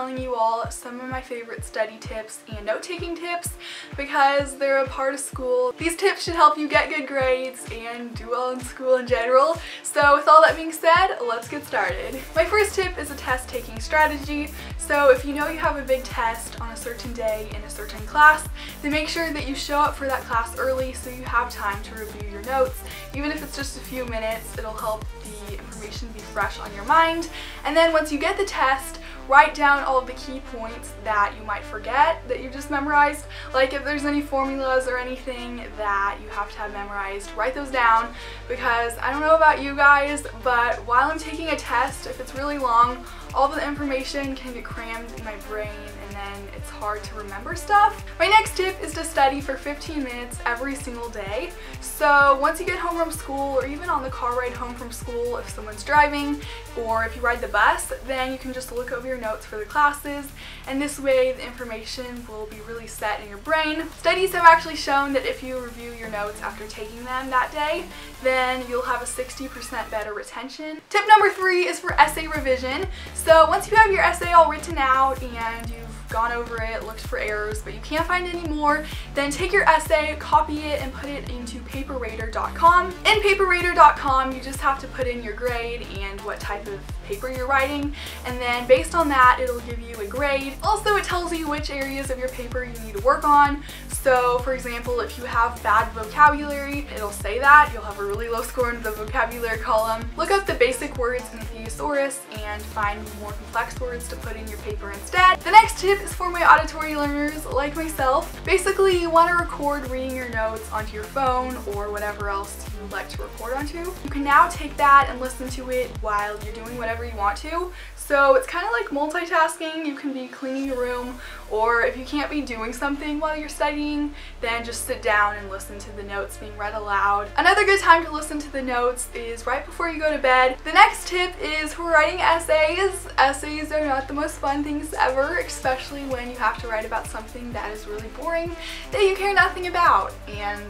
telling you all some of my favorite study tips and note-taking tips because they're a part of school. These tips should help you get good grades and do well in school in general. So with all that being said, let's get started. My first tip is a test-taking strategy. So if you know you have a big test on a certain day in a certain class, then make sure that you show up for that class early so you have time to review your notes. Even if it's just a few minutes, it'll help the information be fresh on your mind. And then once you get the test, write down all of the key points that you might forget that you just memorized. Like if there's any formulas or anything that you have to have memorized, write those down, because I don't know about you guys, but while I'm taking a test, if it's really long, all the information can get crammed in my brain and then it's hard to remember stuff. My next tip is to study for 15 minutes every single day. So once you get home from school, or even on the car ride home from school if someone's driving, or if you ride the bus, then you can just look over your notes for the classes, and this way the information will be really set in your brain. Studies have actually shown that if you review your notes after taking them that day, then you'll have a 60% better retention. Tip number 3 is for essay revision. So once you have your essay all written out and you've gone over it, looked for errors, but you can't find any more, then take your essay, copy it, and put it into paperrater.com. In paperrater.com, you just have to put in your grade and what type of paper you're writing, and then based on that, it'll give you a grade. Also, it tells you which areas of your paper you need to work on. So, for example, if you have bad vocabulary, it'll say that. You'll have a really low score in the vocabulary column. Look up the basic words in the thesaurus and find more complex words to put in your paper instead. The next tip is for my auditory learners like myself. Basically, you want to record reading your notes onto your phone or whatever else you like to record onto. You can now take that and listen to it while you're doing whatever you want to. So it's kind of like multitasking. You can be cleaning your room, or if you can't be doing something while you're studying, then just sit down and listen to the notes being read aloud. Another good time to listen to the notes is right before you go to bed. The next tip is for writing essays. Essays are not the most fun things ever, especially when you have to write about something that is really boring that you care nothing about. And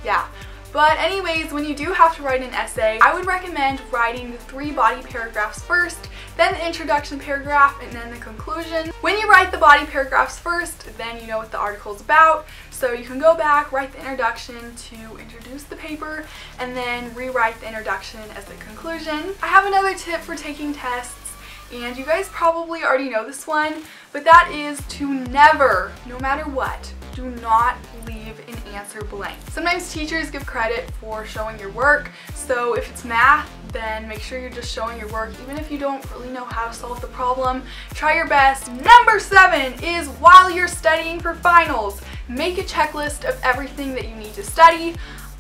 yeah. But anyways, when you do have to write an essay, I would recommend writing the 3 body paragraphs first, then the introduction paragraph, and then the conclusion. When you write the body paragraphs first, then you know what the article is about, so you can go back, write the introduction to introduce the paper, and then rewrite the introduction as the conclusion. I have another tip for taking tests, and you guys probably already know this one, but that is to never, no matter what, do not leave an answer blank. Sometimes teachers give credit for showing your work, so if it's math, then make sure you're just showing your work even if you don't really know how to solve the problem. Try your best. Number 7 is while you're studying for finals, make a checklist of everything that you need to study.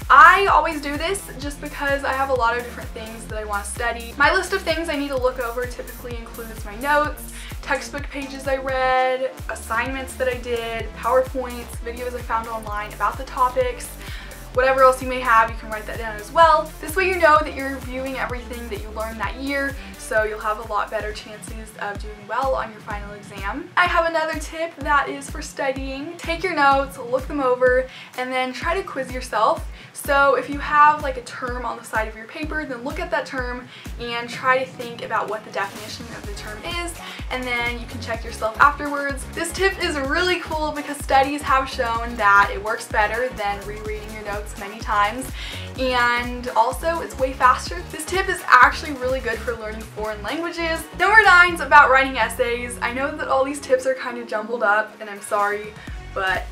I always do this just because I have a lot of different things that I want to study. My list of things I need to look over typically includes my notes, textbook pages I read, assignments that I did, PowerPoints, videos I found online about the topics. Whatever else you may have, you can write that down as well. This way you know that you're reviewing everything that you learned that year, so you'll have a lot better chances of doing well on your final exam. I have another tip that is for studying. Take your notes, look them over, and then try to quiz yourself. So if you have like a term on the side of your paper, then look at that term and try to think about what the definition of the term is, and then you can check yourself afterwards. This tip is really cool because studies have shown that it works better than rereading your notes many times, and also it's way faster. This tip is actually really good for learning foreign languages. Number 9 is about writing essays. I know that all these tips are kind of jumbled up, and I'm sorry, but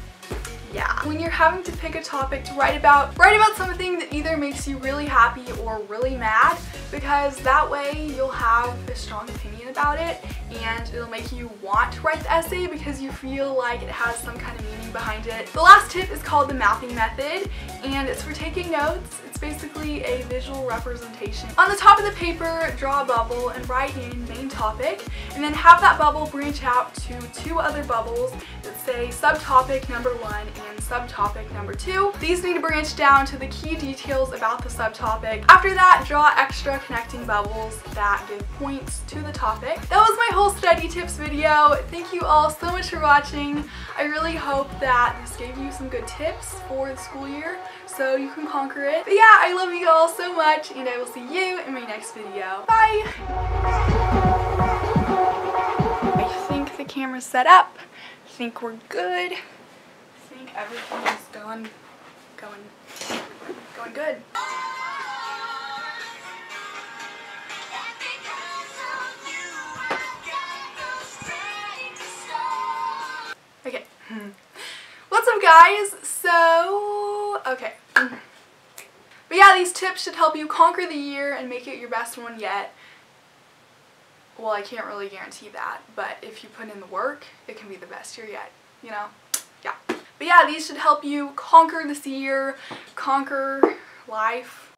yeah. When you're having to pick a topic to write about something that either makes you really happy or really mad, because that way you'll have a strong opinion about it and it'll make you want to write the essay because you feel like it has some kind of meaning behind it. The last tip is called the mapping method, and it's for taking notes. It's basically a visual representation. On the top of the paper, draw a bubble and write in main topic, and then have that bubble branch out to 2 other bubbles that say subtopic number 1 and subtopic number 2. These need to branch down to the key details about the subtopic. After that, draw extra connecting bubbles that give points to the topic. That was my whole study tips video. Thank you all so much for watching. I really hope that this gave you some good tips for the school year so you can conquer it. But yeah, I love you all so much, and I will see you in my next video. Bye! I think camera's set up. I think we're good. I think everything is going good. Okay. What's up, guys? So, okay. But yeah, these tips should help you conquer the year and make it your best one yet. Well, I can't really guarantee that, but if you put in the work, it can be the best year yet, you know? Yeah. But yeah, these should help you conquer this year, conquer life,